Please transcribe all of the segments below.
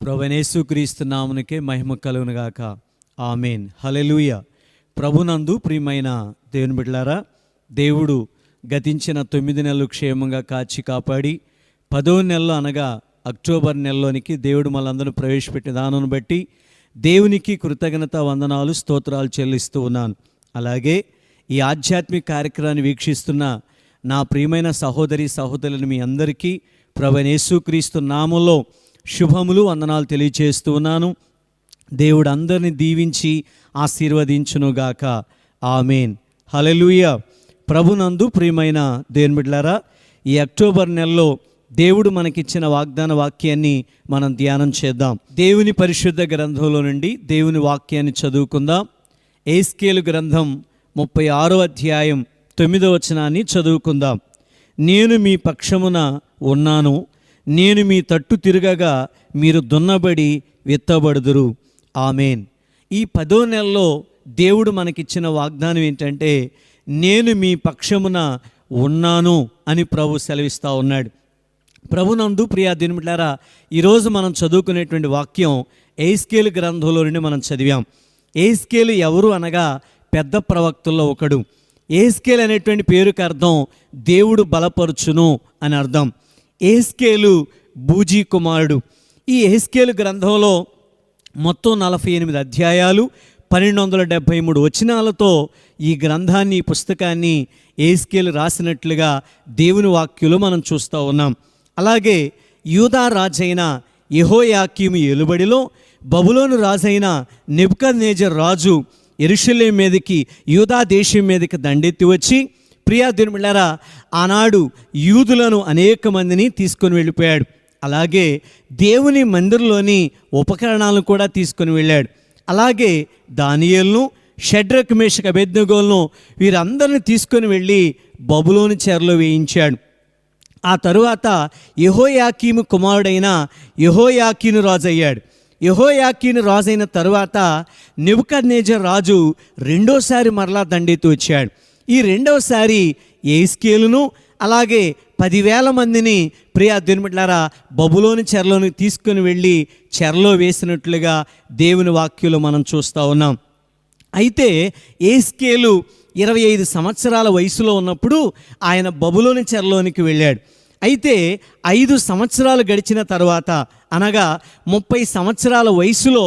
ప్రభువైన యేసుక్రీస్తు నామమునకే మహిమ కలుగునుగాక. ఆమేన్. హల్లెలూయా. ప్రభునందు ప్రియమైన దేవుని బిడ్డలారా, దేవుడు గతించిన 9 నెలలు క్షేమంగా కాచి కాపాడి 10వ నెలలో అనగా అక్టోబర్ నెలలోనికి దేవుడు మనందరిని ప్రవేశపెట్టిన దానిని బట్టి దేవునికి కృతజ్ఞత వందనాలు స్తోత్రాలు చెల్లిస్తూ ఉన్నాను. అలాగే ఈ ఆధ్యాత్మిక కార్యక్రమాన్ని వీక్షిస్తున్న నా ప్రియమైన సహోదరి సహోదరులను మీ అందరికీ ప్రభువైన యేసుక్రీస్తు నామములో శుభములు వందనాలు తెలియచేస్తూ ఉన్నాను. దేవుడు అందరిని దీవించి ఆశీర్వదించునుగాక. ఆమేన్. హల్లెలూయా. ప్రభునందు ప్రియమైన దేవుని బిడ్డలారా, ఈ అక్టోబర్ నెలలో దేవుడు మనకిచ్చిన వాగ్దాన వాక్యాన్ని మనం ధ్యానం చేద్దాం. దేవుని పరిశుద్ధ గ్రంథంలో నుండి దేవుని వాక్యాన్ని చదువుకుందాం. ఎహెజ్కేలు గ్రంథం 36వ అధ్యాయం 9వ వచనాన్ని చదువుకుందాం. నేను మీ పక్షమున ఉన్నాను, నేను మీ తట్టు తిరగగా మీరు దున్నబడి విత్తబడుదురు. ఆమేన్. ఈ 10వ నెలలో దేవుడు మనకిచ్చిన వాగ్దానం ఏంటంటే, నేను మీ పక్షమున ఉన్నాను అని ప్రభు సెలవిస్తూ ఉన్నాడు. ప్రభునందు ప్రియా దేవుని బిడ్డలారా, ఈరోజు మనం చదువుకునేటువంటి వాక్యం ఎహెజ్కేలు గ్రంథంలో నుండి మనం చదివాం. ఎహెజ్కేలు ఎవరు అనగా పెద్ద ప్రవక్తల్లో ఒకడు. ఎహెజ్కేలు అనేటువంటి పేరుకి అర్థం దేవుడు బలపరుచును అని అర్థం. ఎహెజ్కేలు బూజీ కుమారుడు. ఈ ఎహెజ్కేలు గ్రంథంలో మొత్తం 48 అధ్యాయాలు 1273 వచనాలతో ఈ గ్రంథాన్ని, ఈ పుస్తకాన్ని ఎహెజ్కేలు రాసినట్లుగా దేవుని వాక్యంలో మనం చూస్తూ ఉన్నాం. అలాగే యూదా రాజైన యెహోయాకీము ఏలుబడిలో బబులోను రాజైన నెబుకద్నెజర్ రాజు యెరూషలేము మీదకి, యూదా దేశం మీదకి దండెత్తి వచ్చి, ప్రియా దేవుని బిడ్డలారా, ఆనాడు యూదులను అనేక మందిని తీసుకొని వెళ్ళిపోయాడు. అలాగే దేవుని మందిరంలోని ఉపకరణాలను కూడా తీసుకొని వెళ్ళాడు. అలాగే దానియేలును, షడ్రక్ మేషక్ అబేద్నెగోలను వీరందరిని తీసుకొని వెళ్ళి బబులోను చెరలో వేయించాడు. ఆ తరువాత యెహోయాకీము కుమారుడైన యెహోయాకీను రాజు అయ్యాడు. యెహోయాకీను రాజైన తరువాత నెబుకద్నెజర్ రాజు రెండోసారి మరలా దండెత్తి వచ్చాడు. ఈ రెండవసారి ఎహెజ్కేలును అలాగే 10,000 మందిని ప్రియా దేవుని బిడ్డలారా బబులోను చెరలోని తీసుకుని వెళ్ళి చెరలో వేసినట్లుగా దేవుని వాక్యంలో మనం చూస్తూ ఉన్నాం. అయితే ఎహెజ్కేలు 25 సంవత్సరాల వయసులో ఉన్నప్పుడు ఆయన బబులోను చెరలోనికి వెళ్ళాడు. అయితే 5 సంవత్సరాలు గడిచిన తర్వాత అనగా 30 సంవత్సరాల వయసులో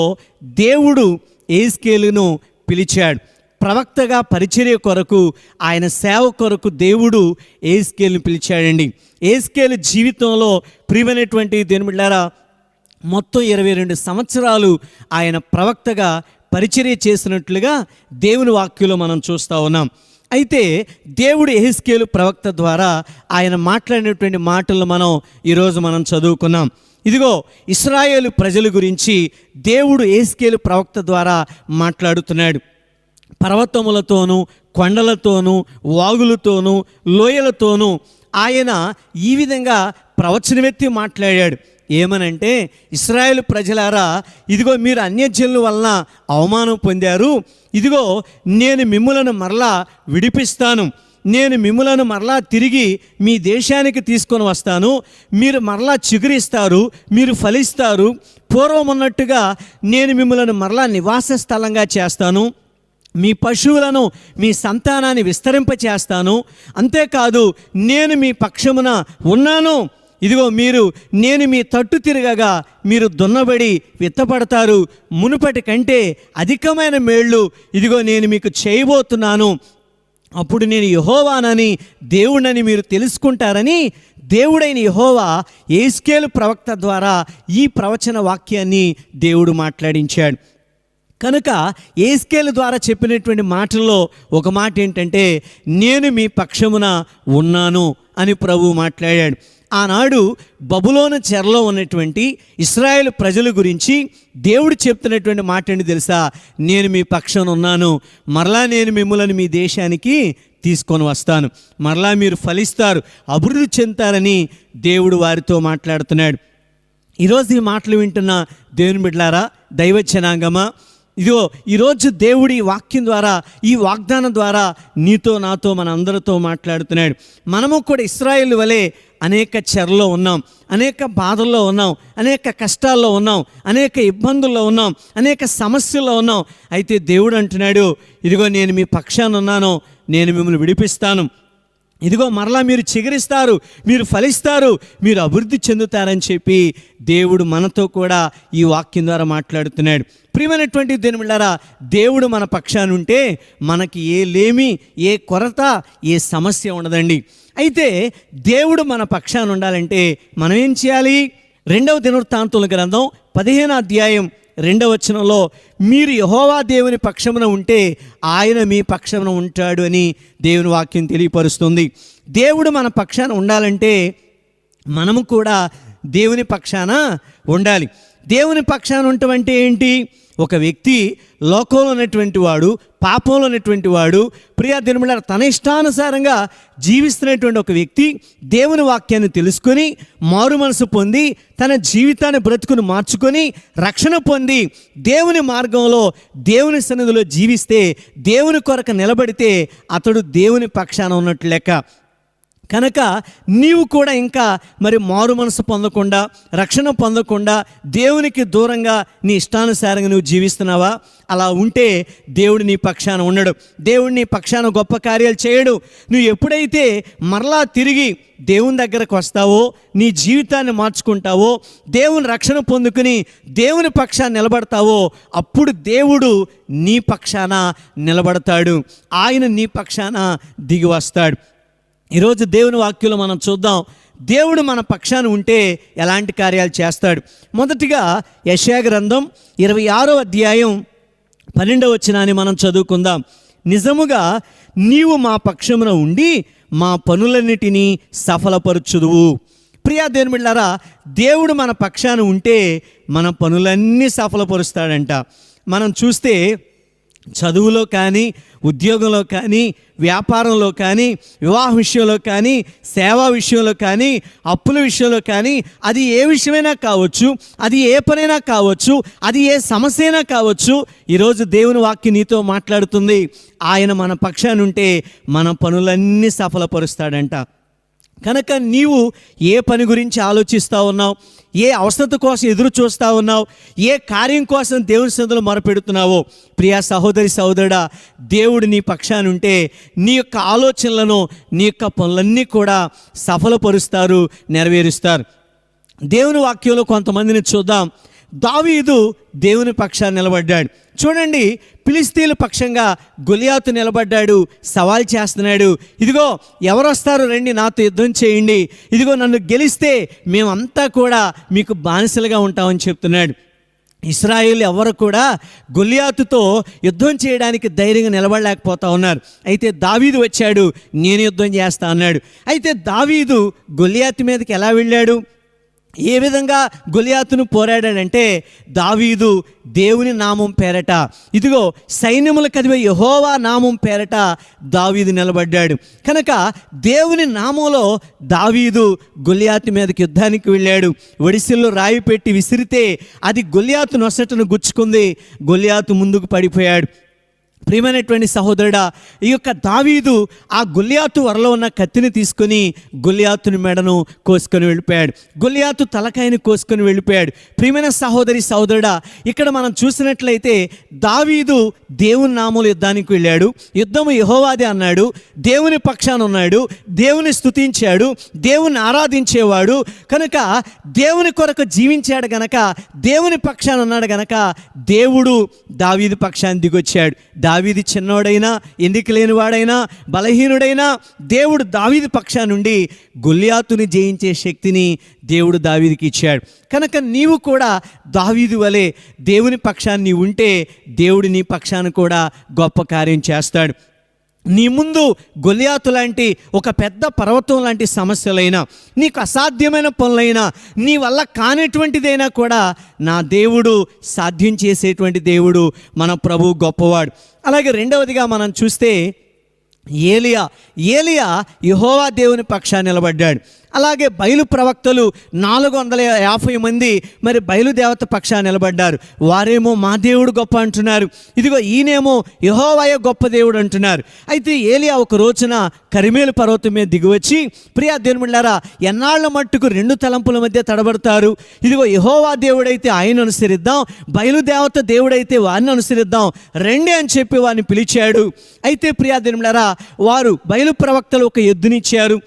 దేవుడు ఎహెజ్కేలును పిలిచాడు. ప్రవక్తగా పరిచర్య కొరకు, ఆయన సేవ కొరకు దేవుడు ఎహెజ్కేలును పిలిచాడండి. ఎహెజ్కేలు జీవితంలో ప్రియమైనటువంటి దేవుని బిడ్డలారా మొత్తం 22 సంవత్సరాలు ఆయన ప్రవక్తగా పరిచర్య చేసినట్లుగా దేవుని వాక్యంలో మనం చూస్తూ ఉన్నాం. అయితే దేవుడు ఎహెజ్కేలు ప్రవక్త ద్వారా ఆయన మాట్లాడినటువంటి మాటలు ఈరోజు మనం చదువుకున్నాం. ఇదిగో ఇశ్రాయేలు ప్రజల గురించి దేవుడు ఎహెజ్కేలు ప్రవక్త ద్వారా మాట్లాడుతున్నాడు. పర్వతములతోనూ, కొండలతోనూ, వాగులతోనూ, లోయలతోనూ ఆయన ఈ విధంగా ప్రవచనమెత్తి మాట్లాడాడు. ఏమనంటే, ఇశ్రాయేలు ప్రజలారా, ఇదిగో మీరు అన్యజనుల వలన అవమానం పొందారు. ఇదిగో నేను మిమ్ములను మరలా విడిపిస్తాను. నేను మిమ్ములను మరలా తిరిగి మీ దేశానికి తీసుకొని వస్తాను. మీరు మరలా చిగురిస్తారు, మీరు ఫలిస్తారు. పూర్వం ఉన్నట్టుగా నేను మిమ్ములను మరలా నివాస స్థలంగా చేస్తాను. మీ పశువులను, మీ సంతానాన్ని విస్తరింపచేస్తాను. అంతేకాదు, నేను మీ పక్షమున ఉన్నాను. ఇదిగో నేను మీ తట్టు తిరగగా మీరు దున్నబడి విత్తపడతారు. మునుపటి కంటే అధికమైన మేళ్ళు ఇదిగో నేను మీకు చేయబోతున్నాను. అప్పుడు నేను యెహోవానని, దేవుడని మీరు తెలుసుకుంటారని దేవుడైన యెహోవా ఎహెజ్కేలు ప్రవక్త ద్వారా ఈ ప్రవచన వాక్యాన్ని దేవుడు మాట్లాడించాడు. కనుక ఎహెజ్కేలు ద్వారా చెప్పినటువంటి మాటల్లో ఒక మాట ఏంటంటే, నేను మీ పక్షమున ఉన్నాను అని ప్రభువు మాట్లాడాడు. ఆనాడు బబులోను చెరలో ఉన్నటువంటి ఇశ్రాయేలు ప్రజల గురించి దేవుడు చెప్తున్నటువంటి మాట ఏంటి తెలుసా? నేను మీ పక్షాన ఉన్నాను, మరలా నేను మిమ్మల్ని మీ దేశానికి తీసుకొని వస్తాను, మరలా మీరు ఫలిస్తారు, అభివృద్ధి చెందుతారని దేవుడు వారితో మాట్లాడుతున్నాడు. ఈరోజు ఈ మాటలు వింటున్న దేవుని బిడ్డలారా, దైవ జనాంగమా, ఇదిగో ఈరోజు దేవుడు ఈ వాక్యం ద్వారా, ఈ వాగ్దానం ద్వారా నీతో నాతో మన అందరితో మాట్లాడుతున్నాడు. మనము కూడా ఇశ్రాయేలు వలె అనేక చెరలో ఉన్నాం, అనేక బాధల్లో ఉన్నాం, అనేక కష్టాల్లో ఉన్నాం, అనేక ఇబ్బందుల్లో ఉన్నాం, అనేక సమస్యల్లో ఉన్నాం. అయితే దేవుడు అంటున్నాడు, ఇదిగో నేను మీ పక్షాన ఉన్నాను, నేను మిమ్మల్ని విడిపిస్తాను, ఇదిగో మరలా మీరు చిగురిస్తారు, మీరు ఫలిస్తారు, మీరు అభివృద్ధి చెందుతారని చెప్పి దేవుడు మనతో కూడా ఈ వాక్యం ద్వారా మాట్లాడుతున్నాడు. ప్రియమైనటువంటి దేవుని బిడ్డలారా, దేవుడు మన పక్షాన ఉంటే మనకి ఏ లేమి, ఏ కొరత, ఏ సమస్య ఉండదండి. అయితే దేవుడు మన పక్షాన ఉండాలంటే మనం ఏం చేయాలి? 2వ దినవృత్తాంతముల గ్రంథం 15వ అధ్యాయం 2వ వచనంలో, మీరు యెహోవా దేవుని పక్షమున ఉంటే ఆయన మీ పక్షమున ఉంటాడు అని దేవుని వాక్యం తెలియపరుస్తుంది. దేవుడు మన పక్షాన ఉండాలంటే మనము కూడా దేవుని పక్షాన ఉండాలి. దేవుని పక్షాన ఉండటం అంటే ఏంటి? ఒక వ్యక్తి లోకంలో ఉన్నటువంటి వాడు, పాపంలో ఉన్నటువంటి వాడు, ప్రియా దినముల తన ఇష్టానుసారంగా జీవిస్తున్నటువంటి ఒక వ్యక్తి దేవుని వాక్యాన్ని తెలుసుకొని మారు మనసు పొంది తన జీవితాన్ని బ్రతుకుని మార్చుకొని రక్షణ పొంది దేవుని మార్గంలో దేవుని సన్నిధిలో జీవిస్తే, దేవుని కొరకు నిలబడితే అతడు దేవుని పక్షాన ఉన్నట్లు లెక్క. కనుక నీవు కూడా ఇంకా మరి మారు మనసు పొందకుండా, రక్షణ పొందకుండా దేవునికి దూరంగా నీ ఇష్టానుసారంగా నువ్వు జీవిస్తున్నావా? అలా ఉంటే దేవుడు నీ పక్షాన ఉండడు, దేవుడు నీ పక్షాన గొప్ప కార్యాలు చేయడు. నువ్వు ఎప్పుడైతే మరలా తిరిగి దేవుని దగ్గరకు వస్తావో, నీ జీవితాన్ని మార్చుకుంటావో, దేవుని రక్షణ పొందుకుని దేవుని పక్షాన నిలబడతావో, అప్పుడు దేవుడు నీ పక్షాన నిలబడతాడు, ఆయన నీ పక్షాన దిగి వస్తాడు. ఈరోజు దేవుని వాక్యంలో మనం చూద్దాం, దేవుడు మన పక్షాన ఉంటే ఎలాంటి కార్యాలు చేస్తాడు. మొదటిగా యెషయా గ్రంథం 26వ అధ్యాయం 12వ వచనాన్ని మనం చదువుకుందాం. నిజముగా నీవు మా పక్షమున ఉండి మా పనులన్నిటినీ సఫలపరచుదువు. ప్రియా దేవుని బిడ్డలారా, దేవుడు మన పక్షాన ఉంటే మన పనులన్నీ సఫలపరుస్తాడంట. మనం చూస్తే చదువులో కానీ, ఉద్యోగంలో కానీ, వ్యాపారంలో కానీ, వివాహ విషయంలో కానీ, సేవా విషయంలో కానీ, అప్పుల విషయంలో కానీ, అది ఏ విషయమైనా కావచ్చు, అది ఏ పనైనా కావచ్చు, అది ఏ సమస్య అయినా కావచ్చు, ఈరోజు దేవుని వాక్యం నీతో మాట్లాడుతుంది. ఆయన మన పక్షాన ఉంటే మన పనులన్నీ సఫలపరుస్తాడంట. కనుక నీవు ఏ పని గురించి ఆలోచిస్తూ ఉన్నావు, ఏ అవసరత కోసం ఎదురు చూస్తూ ఉన్నావు, ఏ కార్యం కోసం దేవుని సన్నిధిలో మొరపెడుతున్నావో, ప్రియా సహోదరి సహోదరుడా, దేవుడు నీ పక్షాన ఉంటే నీ యొక్క ఆలోచనలను, నీ యొక్క పనులన్నీ కూడా సఫలపరుస్తారు, నెరవేరుస్తారు. దేవుని వాక్యంలో కొంతమందిని చూద్దాం. దావీదు దేవుని పక్షాన నిలబడ్డాడు. చూడండి, ఫిలిష్తీయుల పక్షంగా గొలియాతు నిలబడ్డాడు, సవాల్ చేస్తున్నాడు. ఇదిగో ఎవరు వస్తారు, రండి నాతో యుద్ధం చేయండి, ఇదిగో నన్ను గెలిస్తే మేమంతా కూడా మీకు బానిసలుగా ఉంటామని చెప్తున్నాడు. ఇశ్రాయేలు ఎవరు కూడా గొలియాతుతో యుద్ధం చేయడానికి ధైర్యంగా నిలబడలేకపోతా ఉన్నారు. అయితే దావీదు వచ్చాడు, నేను యుద్ధం చేస్తా అన్నాడు. అయితే దావీదు గొలియాతు మీదకి ఎలా వెళ్ళాడు, ఏ విధంగా గొలియాతును పోరాడాడంటే, దావీదు దేవుని నామం పేరట, ఇదిగో సైన్యములకు అధిపతి యెహోవా నామం పేరట దావీదు నిలబడ్డాడు. కనుక దేవుని నామంలో దావీదు గొలియాతు మీదకి యుద్ధానికి వెళ్ళాడు. ఒడిసిల్లో రాయి పెట్టి విసిరితే అది గొలియాతు నొసటను గుచ్చుకుంది, గొలియాతు ముందుకు పడిపోయాడు. ప్రియమైనటువంటి సహోదరుడా, ఈ యొక్క దావీదు ఆ గొలియాతు వరలో ఉన్న కత్తిని తీసుకొని గొలియాతుని మెడను కోసుకొని వెళ్ళిపోయాడు, గొలియాతు తలకాయని కోసుకొని వెళ్ళిపోయాడు. ప్రియమైన సహోదరి సహోదరుడా, ఇక్కడ మనం చూసినట్లయితే దావీదు దేవుని నామములో యుద్ధానికి వెళ్ళాడు, యుద్ధము యెహోవాదే అన్నాడు, దేవుని పక్షాన ఉన్నాడు, దేవుని స్తుతించాడు, దేవుని ఆరాధించేవాడు. కనుక దేవుని కొరకు జీవించాడు గనక, దేవుని పక్షాన ఉన్నాడు గనక దేవుడు దావీదు పక్షాన్ని దిగొచ్చాడు. దావీదు చిన్నోడైనా, ఎన్నిక లేనివాడైనా, బలహీనుడైనా దేవుడు దావీదు పక్షాన నుండి గొలియాతుని జయించే శక్తిని దేవుడు దావీదుకి ఇచ్చాడు. కనుక నీవు కూడా దావీదు వలె దేవుని పక్షాన్ని ఉంటే దేవుడు నీ పక్షాన కూడా గొప్ప కార్యం చేస్తాడు. నీ ముందు గొలియాతు లాంటి ఒక పెద్ద పర్వతం లాంటి సమస్యలైనా, నీకు అసాధ్యమైన పనులైనా, నీ వల్ల కానిటువంటిదైనా కూడా నా దేవుడు సాధ్యం చేసేటువంటి దేవుడు, మన ప్రభువు గొప్పవాడు. అలాగే రెండవదిగా మనం చూస్తే ఏలియా యెహోవా దేవుని పక్షాన నిలబడ్డాడు. అలాగే బయలు ప్రవక్తలు 450 మంది మరి బయలుదేవత పక్షాన నిలబడ్డారు. వారేమో మా దేవుడు గొప్ప అంటున్నారు, ఇదిగో ఈయనేమో యెహోవాయే గొప్ప దేవుడు అంటున్నారు. అయితే ఏలియా ఒక రోజున కరిమేలు పర్వతం మీద దిగివచ్చి, ప్రియా దేవుని బిడ్డలారా, ఎన్నాళ్ల మట్టుకు 2 తలంపుల మధ్య తడబడతారు? ఇదిగో యెహోవా దేవుడైతే ఆయన అనుసరిద్దాం, బయలుదేవత దేవుడైతే వారిని అనుసరిద్దాం రండి అని చెప్పి వారిని పిలిచాడు. అయితే ప్రియా దేవుని బిడ్డలారా, వారు బయలు ప్రవక్తలు ఒక ఎద్దునిచ్చారు,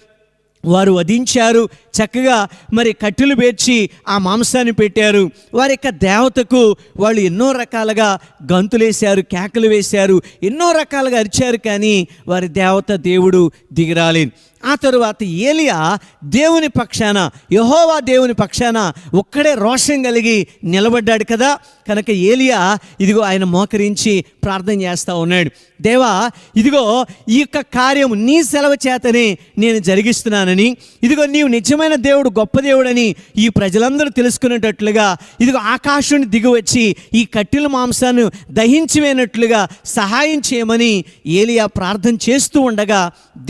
వారు వధించారు. చక్కగా మరి కట్టెలు పేర్చి ఆ మాంసాన్ని పెట్టారు. వారి యొక్క దేవతకు వాళ్ళు ఎన్నో రకాలుగా గంతులేశారు, కేకలు వేశారు, ఎన్నో రకాలుగా అరిచారు, కానీ వారి దేవత దేవుడు దిగిరాలేదు. ఆ తరువాత ఏలియా దేవుని పక్షాన, యెహోవా దేవుని పక్షాన ఒక్కడే రోషం కలిగి నిలబడ్డాడు కదా. కనుక ఏలియా ఇదిగో ఆయన మోకరించి ప్రార్థన చేస్తూ ఉన్నాడు. దేవా, ఇదిగో ఈ యొక్క కార్యం నీ సెలవు చేతనే నేను జరిగిస్తున్నానని, ఇదిగో నీవు నిజమైన దేవుడు, గొప్ప దేవుడని ఈ ప్రజలందరూ తెలుసుకునేటట్లుగా ఇదిగో ఆకాశం దిగి వచ్చి ఈ కట్టెల మాంసాన్ని దహించివేనట్లుగా సహాయం చేయమని ఏలియా ప్రార్థన చేస్తూ ఉండగా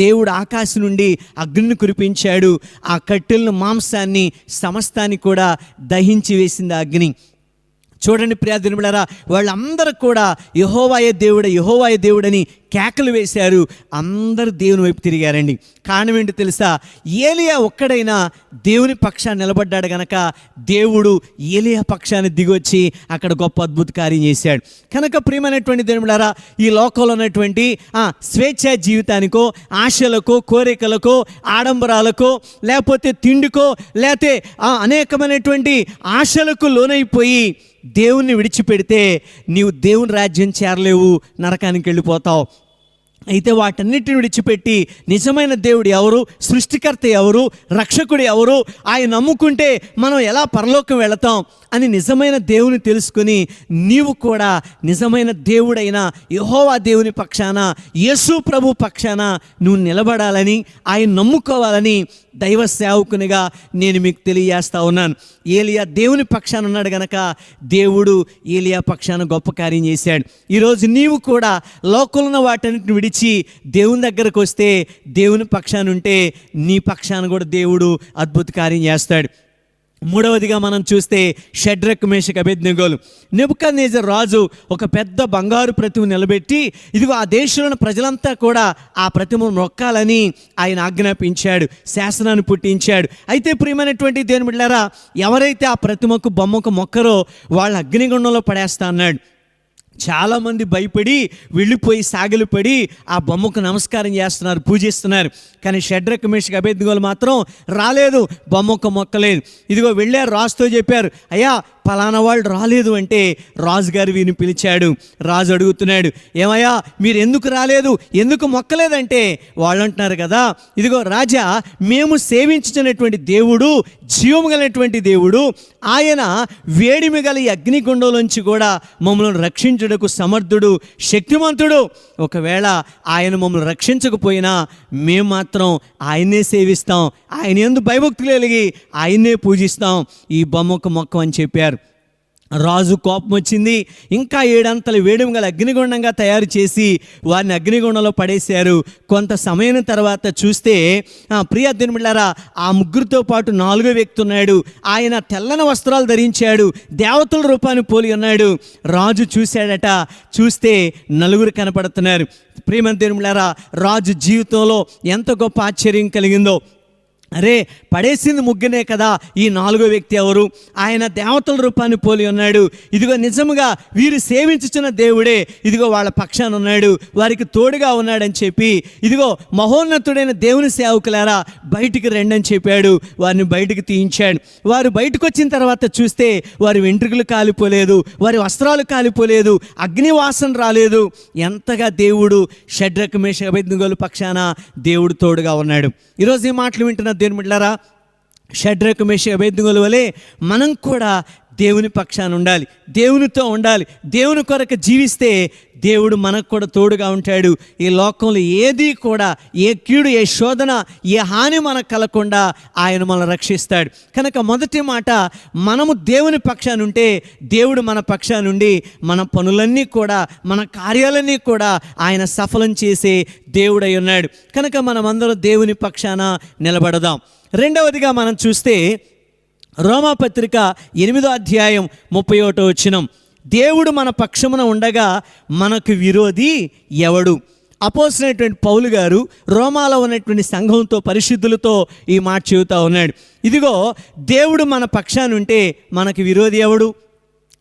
దేవుడు ఆకాశం నుండి అగ్నిని కురిపించాడు. ఆ కట్టెలను, మాంసాన్ని, సమస్తాన్ని కూడా దహించి వేసింది ఆ అగ్ని. చూడండి ప్రియా దేవుని బిడ్డలారా, వాళ్ళందరూ కూడా యెహోవాయే దేవుడే, యెహోవాయే దేవుడని కేకలు వేశారు. అందరూ దేవుని వైపు తిరిగారండి. కారణం ఏంటి తెలుసా? ఏలియా ఒక్కడైనా దేవుని పక్షాన్ని నిలబడ్డాడు గనక దేవుడు ఏలియా పక్షాన్ని దిగొచ్చి అక్కడ గొప్ప అద్భుత కార్యం చేశాడు. కనుక ప్రియమైనటువంటి దేవుని బిడ్డలారా, ఈ లోకంలో ఉన్నటువంటి స్వేచ్ఛా జీవితానికో, ఆశలకో, కోరికలకో, ఆడంబరాలకో, లేకపోతే తిండికో, లేకపోతే అనేకమైనటువంటి ఆశలకు లోనైపోయి దేవుణ్ణి విడిచిపెడితే నీవు దేవుని రాజ్యం చేరలేవు, నరకానికి వెళ్ళిపోతావు. అయితే వాటన్నిటిని విడిచిపెట్టి నిజమైన దేవుడు ఎవరు, సృష్టికర్త ఎవరు, రక్షకుడు ఎవరు, ఆయన నమ్ముకుంటే మనం ఎలా పరలోకం వెళతాం అని నిజమైన దేవుని తెలుసుకొని నీవు కూడా నిజమైన దేవుడైన యెహోవా దేవుని పక్షాన, యేసు ప్రభు పక్షాన నువ్వు నిలబడాలని, ఆయన నమ్ముకోవాలని దైవ సేవకునిగా నేను మీకు తెలియజేస్తా ఉన్నాను. ఏలియా దేవుని పక్షాన ఉన్నాడు గనక దేవుడు ఏలియా పక్షాన గొప్ప కార్యం చేశాడు. ఈరోజు నీవు కూడా లోకంలో వాటన్నిటిని విడిచి దేవుని దగ్గరకు వస్తే, దేవుని పక్షాన ఉంటే నీ పక్షాన కూడా దేవుడు అద్భుత కార్యం చేస్తాడు. మూడవదిగా మనం చూస్తే షడ్రక్, మేషక్, అబేద్నెగోలు. నెబుకద్నెజర్ రాజు ఒక పెద్ద బంగారు ప్రతిమ నిలబెట్టి ఇదిగో ఆ దేశంలోని ప్రజలంతా కూడా ఆ ప్రతిమను మొక్కాలని ఆయన ఆజ్ఞాపించాడు, శాసనాన్ని పుట్టించాడు. అయితే ప్రియమైనటువంటి దేవుని బిడ్డలారా, ఎవరైతే ఆ ప్రతిమకు, బొమ్మకు మొక్కరో వాళ్ళ అగ్నిగుండంలో పడేస్తా అన్నాడు. చాలామంది భయపడి వెళ్ళిపోయి సాగిలిపడి ఆ బొమ్మకు నమస్కారం చేస్తున్నారు, పూజిస్తున్నారు. కానీ షడ్రక్, మేషక్, అబేద్నెగోలు మాత్రం రాలేదు, బొమ్మకు మొక్కలేదు. ఇదిగో వెళ్ళారు, రాజుతో చెప్పారు, అయ్యా ఫలానా వాళ్ళు రాలేదు అంటే రాజుగారు వీరిని పిలిచాడు. రాజు అడుగుతున్నాడు, ఏమయ్యా మీరు ఎందుకు రాలేదు, ఎందుకు మొక్కలేదంటే వాళ్ళు అంటున్నారు కదా, ఇదిగో రాజా, మేము సేవించుతున్నటువంటి దేవుడు జీవము కలిగినటువంటి దేవుడు, ఆయన వేడిమి గల ఈ అగ్నిగుండంలోంచి కూడా మమ్మల్ని రక్షించుటకు సమర్థుడు, శక్తిమంతుడు. ఒకవేళ ఆయన మమ్మల్ని రక్షించకపోయినా మేము మాత్రం ఆయన్నే సేవిస్తాం, ఆయన యందు భయభక్తులు కలిగి ఆయన్నే పూజిస్తాం, ఈ బొమ్మకు మొక్క అని చెప్పారు. రాజు కోపం వచ్చింది. ఇంకా 7 అంతలు వేడిమి గల అగ్నిగుండంగా తయారు చేసి వారిని అగ్నిగుండంలో పడేశారు. కొంత సమయం తర్వాత చూస్తే ప్రియ దేవుని బిడ్డలారా, ఆ ముగ్గురితో పాటు 4వ వ్యక్తి ఉన్నాడు. ఆయన తెల్లని వస్త్రాలు ధరించాడు, దేవతల రూపాన్ని పోలి ఉన్నాడు. రాజు చూశాడట, చూస్తే 4 కనపడుతున్నారు. ప్రియమైన దేవుని బిడ్డలారా, రాజు జీవితంలో ఎంత గొప్ప ఆశ్చర్యం కలిగిందో. అరే, పడేసింది ముగ్గునే కదా, ఈ 4వ వ్యక్తి ఎవరు? ఆయన దేవతల రూపాన్ని పోలి ఉన్నాడు. ఇదిగో నిజముగా వీరు సేవించుచున్న దేవుడే ఇదిగో వాళ్ళ పక్షాన ఉన్నాడు, వారికి తోడుగా ఉన్నాడని చెప్పి, ఇదిగో మహోన్నతుడైన దేవుని సేవకులారా బయటికి రండి అని చెప్పాడు. వారిని బయటికి తీయించాడు. వారు బయటకు వచ్చిన తర్వాత చూస్తే వారి వెంట్రుకలు కాలిపోలేదు, వారి వస్త్రాలు కాలిపోలేదు, అగ్నివాసన రాలేదు. ఎంతగా దేవుడు షడ్రక్, మేషక్, అబేద్నెగోలు పక్షాన దేవుడు తోడుగా ఉన్నాడు. ఈరోజు ఈ మాటలు వింటున్న దేవుని బిడ్డలారా, షడ్రక్, మేషక్, అబేద్నెగోల వలె మనం కూడా దేవుని పక్షాన ఉండాలి, దేవునితో ఉండాలి. దేవుని కొరకు జీవిస్తే దేవుడు మనకు కూడా తోడుగా ఉంటాడు. ఈ లోకంలో ఏది కూడా, ఏ కీడు, ఏ శోధన, ఏ హాని మనకు కలగకుండా ఆయన మనల్ని రక్షిస్తాడు. కనుక మొదటి మాట, మనము దేవుని పక్షాన ఉంటే దేవుడు మన పక్షాన ఉండి మన పనులన్నీ కూడా, మన కార్యాలన్నీ కూడా ఆయన సఫలం చేసే దేవుడై ఉన్నాడు. కనుక మనమందరం దేవుని పక్షాన నిలబడదాం. రెండవదిగా మనం చూస్తే రోమాపత్రిక 8వ అధ్యాయం 31వ వచనం, దేవుడు మన పక్షమున ఉండగా మనకు విరోధి ఎవడు? అపోస్తలుడైనటువంటి పౌలు గారు రోమాలో ఉన్నటువంటి సంఘంతో, పరిశుద్ధులతో ఈ మాట చెబుతా ఉన్నాడు. ఇదిగో, దేవుడు మన పక్షాన ఉంటే మనకు విరోధి ఎవడు?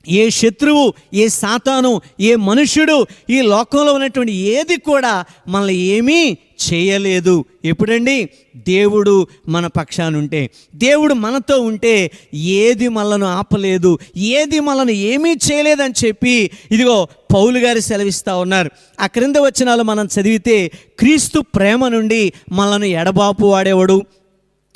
ఏ శత్రువు, ఏ సాతాను, ఏ మనుష్యుడు, ఈ లోకంలో ఉన్నటువంటి ఏది కూడా మనల్ని ఏమీ చేయలేదు. ఎప్పుడండి? దేవుడు మన పక్షాన ఉంటే, దేవుడు మనతో ఉంటే ఏది మనలను ఆపలేదు, ఏది మనల్ని ఏమీ చేయలేదని చెప్పి ఇదిగో పౌలు గారు సెలవిస్తూ ఉన్నారు. ఆ క్రింద వచనాలు మనం చదివితే, క్రీస్తు ప్రేమ నుండి మనల్ని ఎడబాపు వాడేవాడు?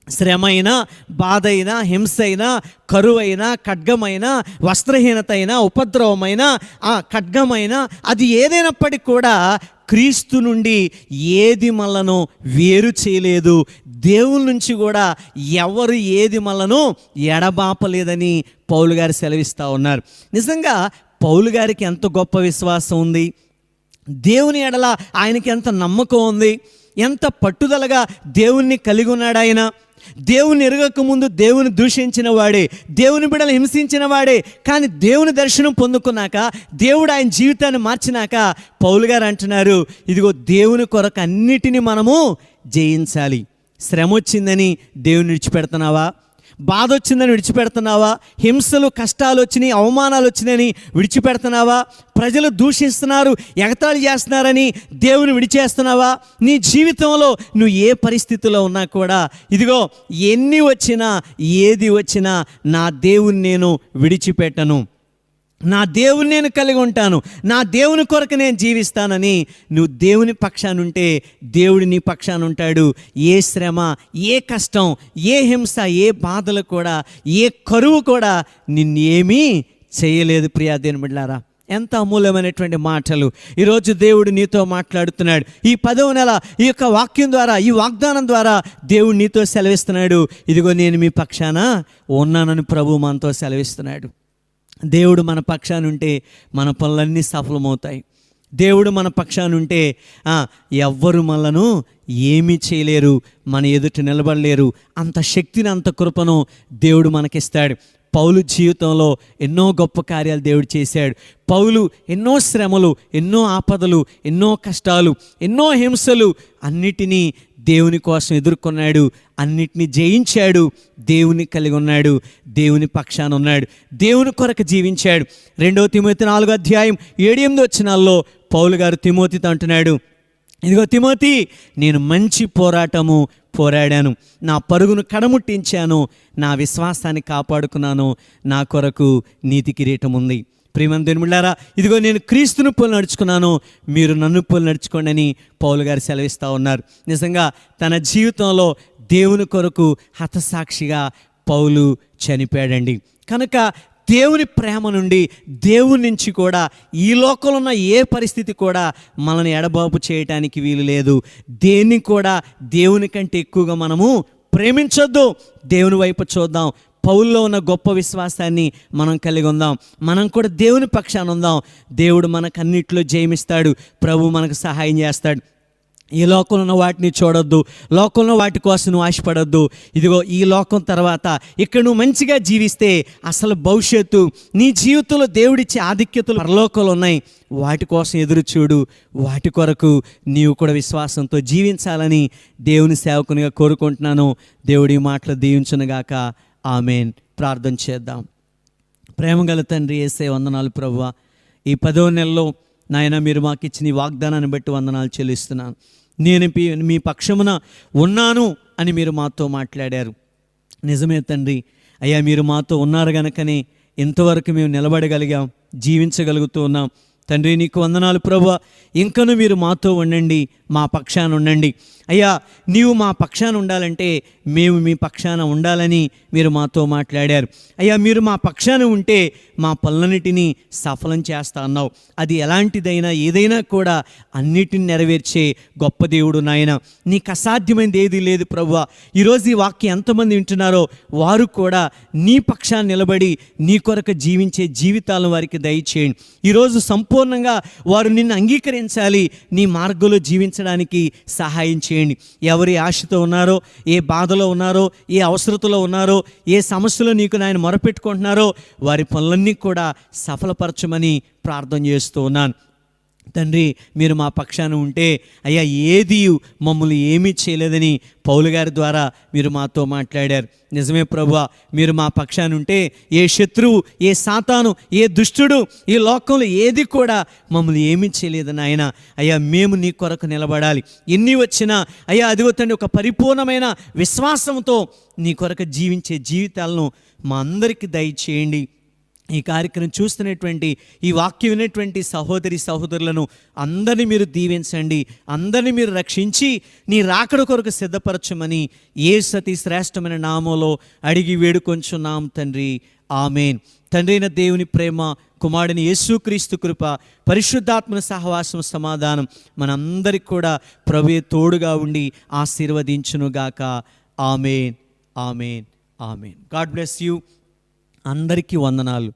శ్రమైనా, బాధ అయినా, హింస అయినా, కరువైనా, ఖడ్గమైనా, వస్త్రహీనత అయినా, ఉపద్రవమైన, ఆ ఖడ్గమైనా, అది ఏదైనప్పటికీ కూడా క్రీస్తు నుండి ఏది మనలను వేరు చేయలేదు. దేవుని నుంచి కూడా ఎవరు ఏది మనలను ఎడబాపలేదని పౌలు గారు సెలవిస్తూ ఉన్నారు. నిజంగా పౌలు గారికి ఎంత గొప్ప విశ్వాసం ఉంది, దేవుని ఎడల ఆయనకి ఎంత నమ్మకం ఉంది, ఎంత పట్టుదలగా దేవుణ్ణి కలిగి ఉన్నాడు ఆయన. దేవుని ఎరగక ముందు దేవుని దూషించిన వాడే, దేవుని బిడ్డలు హింసించిన వాడే. కానీ దేవుని దర్శనం పొందుకున్నాక, దేవుడు ఆయన జీవితాన్ని మార్చినాక పౌలు గారు అంటున్నారు, ఇదిగో దేవుని కొరకు అన్నిటినీ మనము జయించాలి. శ్రమ వచ్చిందని దేవుని విడిచిపెడుతున్నావా? బాధ వచ్చిందని విడిచిపెడుతున్నావా? హింసలు, కష్టాలు వచ్చినాయి, అవమానాలు వచ్చినాయని విడిచిపెడుతున్నావా? ప్రజలు దూషిస్తున్నారు, ఎగతాళి చేస్తున్నారని దేవుని విడిచేస్తున్నావా? నీ జీవితంలో నువ్వు ఏ పరిస్థితిలో ఉన్నా కూడా ఇదిగో, ఎన్ని వచ్చినా, ఏది వచ్చినా నా దేవుని నేను విడిచిపెట్టను, నా దేవుని నేను కలిగి ఉంటాను, నా దేవుని కొరకు నేను జీవిస్తానని నువ్వు దేవుని పక్షాన ఉంటే దేవుడు నీ పక్షాన ఉంటాడు. ఏ శ్రమ, ఏ కష్టం, ఏ హింస, ఏ బాధలు కూడా, ఏ కరువు కూడా నిన్నేమీ చేయలేదు. ప్రియా దేవుని బిడ్డలారా, ఎంత అమూల్యమైనటువంటి మాటలు ఈరోజు దేవుడు నీతో మాట్లాడుతున్నాడు. ఈ 10వ నెల ఈ యొక్క వాక్యం ద్వారా, ఈ వాగ్దానం ద్వారా దేవుడు నీతో సెలవిస్తున్నాడు, ఇదిగో నేను మీ పక్షాన ఉన్నానని ప్రభు మనతో సెలవిస్తున్నాడు. దేవుడు మన పక్షాన ఉంటే మన పనులన్నీ సఫలమవుతాయి. దేవుడు మన పక్షాన ఉంటే ఎవ్వరు మనలను ఏమీ చేయలేరు, మన ఎదుట నిలబడలేరు. అంత శక్తిని, అంత కృపను దేవుడు మనకిస్తాడు. పౌలు జీవితంలో ఎన్నో గొప్ప కార్యాలు దేవుడు చేశాడు. పౌలు ఎన్నో శ్రమలు, ఎన్నో ఆపదలు, ఎన్నో కష్టాలు, ఎన్నో హింసలు అన్నిటినీ దేవుని కోసం ఎదుర్కొన్నాడు, అన్నిటినీ జయించాడు. దేవుని కలిగి ఉన్నాడు, దేవుని పక్షాన ఉన్నాడు, దేవుని కొరకు జీవించాడు. 2వ తిమోతి 4వ అధ్యాయం 7-8 వచనాల్లో పౌలు గారు తిమోతితో అంటున్నాడు, ఇదిగో తిమోతి, నేను మంచి పోరాటము పోరాడాను, నా పరుగును కడముట్టించాను, నా విశ్వాసాన్ని కాపాడుకున్నాను, నా కొరకు నీతి కిరీటం ఉంది. ప్రియమైన దేవుని బిడ్డలారా, ఇదిగో నేను క్రీస్తును పోలి నడుచుకున్నాను, మీరు నన్ను పోలి నడుచుకోండి అని పౌలు గారు సెలవిస్తూ ఉన్నారు. నిజంగా తన జీవితంలో దేవుని కొరకు హతసాక్షిగా పౌలు చనిపోయాడండి. కనుక దేవుని ప్రేమ నుండి, దేవుని నుంచి కూడా ఈ లోకంలో ఉన్న ఏ పరిస్థితి కూడా మనల్ని ఎడబాపు చేయటానికి వీలు లేదు. దేన్ని కూడా దేవుని కంటే ఎక్కువగా మనము ప్రేమించొద్దు. దేవుని వైపు చూద్దాం. పౌల్లో ఉన్న గొప్ప విశ్వాసాన్ని మనం కలిగి ఉందాం. మనం కూడా దేవుని పక్షాన ఉందాం. దేవుడు మనకు అన్నిట్లో జయమిస్తాడు. ప్రభు మనకు సహాయం చేస్తాడు. ఈ లోకంలో ఉన్న వాటిని చూడొద్దు, లోకంలో వాటి కోసం నువ్వు ఆశపడొద్దు. ఇదిగో ఈ లోకం తర్వాత ఇక్కడ నువ్వు మంచిగా జీవిస్తే అసలు భవిష్యత్తు, నీ జీవితంలో దేవుడిచ్చే ఆధిక్యతలు పరలోకంలో ఉన్నాయి. వాటి కోసం ఎదురు చూడు. వాటి కొరకు నీవు కూడా విశ్వాసంతో జీవించాలని దేవుని సేవకునిగా కోరుకుంటున్నాను. దేవుడి మాటలు దీవించునుగాక. ఆమేన్. ప్రార్థన చేద్దాం. ప్రేమగల తండ్రి యేసే వందనాలు ప్రభువా. ఈ 10వ నెలలో నాయన మీరు మాకు ఇచ్చిన ఈ వాగ్దానాన్ని బట్టి వందనాలు చెల్లిస్తున్నాను. నేను మీ పక్షమున ఉన్నాను అని మీరు మాతో మాట్లాడారు. నిజమే తండ్రి. అయ్యా, మీరు మాతో ఉన్నారు గనుకనే ఇంతవరకు మేము నిలబడగలిగాం, జీవించగలుగుతూ ఉన్నాం. తండ్రి నీకు వందనాలు ప్రభువా. ఇంకను మీరు మాతో ఉండండి, మా పక్షాన ఉండండి. అయ్యా నీవు మా పక్షాన ఉండాలంటే మేము మీ పక్షాన ఉండాలని మీరు మాతో మాట్లాడారు. అయ్యా మీరు మా పక్షాన ఉంటే మా పనులన్నిటినీ సఫలం చేస్తా అన్నావు. అది ఎలాంటిదైనా ఏదైనా కూడా అన్నిటిని నెరవేర్చే గొప్ప దేవుడు నాయన. నీకు అసాధ్యమైనది ఏదీ లేదు ప్రభువా. ఈరోజు ఈ వాక్యం ఎంతమంది వింటున్నారో వారు కూడా నీ పక్షాన్ని నిలబడి నీ కొరకు జీవించే జీవితాలను వారికి దయచేయండి. ఈరోజు సంపూర్ణంగా వారు నిన్ను అంగీకరించాలి, నీ మార్గంలో జీవించడానికి సహాయం చేయండి. ఎవరి ఆశతో ఉన్నారో, ఏ బాధలో ఉన్నారో, ఏ అవసరతలో ఉన్నారో, ఏ సమస్యలో నీకు నాయన మొరపెట్టుకుంటున్నారో వారి పనులన్నీ కూడా సఫలపరచమని ప్రార్థన చేస్తూ ఉన్నాను. తండ్రి మీరు మా పక్షాన ఉంటే అయ్యా ఏది మమ్మల్ని ఏమీ చేయలేదని పౌలు గారి ద్వారా మీరు మాతో మాట్లాడారు. నిజమే ప్రభువా, మీరు మా పక్షాన ఉంటే ఏ శత్రువు, ఏ సాతాను, ఏ దుష్టుడు ఈ లోకంలో ఏది కూడా మమ్మల్ని ఏమీ చేయలేదని ఆయన. అయ్యా మేము నీ కొరకు నిలబడాలి. ఎన్ని వచ్చినా అయ్యా అదిగో తండ్రి ఒక పరిపూర్ణమైన విశ్వాసంతో నీ కొరకు జీవించే జీవితాలను మా అందరికీ దయచేయండి. ఈ కార్యక్రమం చూస్తున్నటువంటి, ఈ వాక్యం వినేటువంటి సహోదరి సహోదరులను అందరినీ మీరు దీవించండి, అందరినీ మీరు రక్షించి నీ రాకడ కొరకు సిద్ధపరచమని యేసు అతి శ్రేష్టమైన నామంలో అడిగి వేడుకొంచున్నాం తండ్రి, ఆమేన్. తండ్రి అయిన దేవుని ప్రేమ, కుమారుని యేసుక్రీస్తు కృప, పరిశుద్ధాత్మ సహవాసం, సమాధానం మనందరికి కూడా ప్రభువే తోడుగా ఉండి ఆశీర్వదించునుగాక. ఆమేన్, ఆమేన్, ఆమేన్. God bless you. అందరికీ వందనాలు.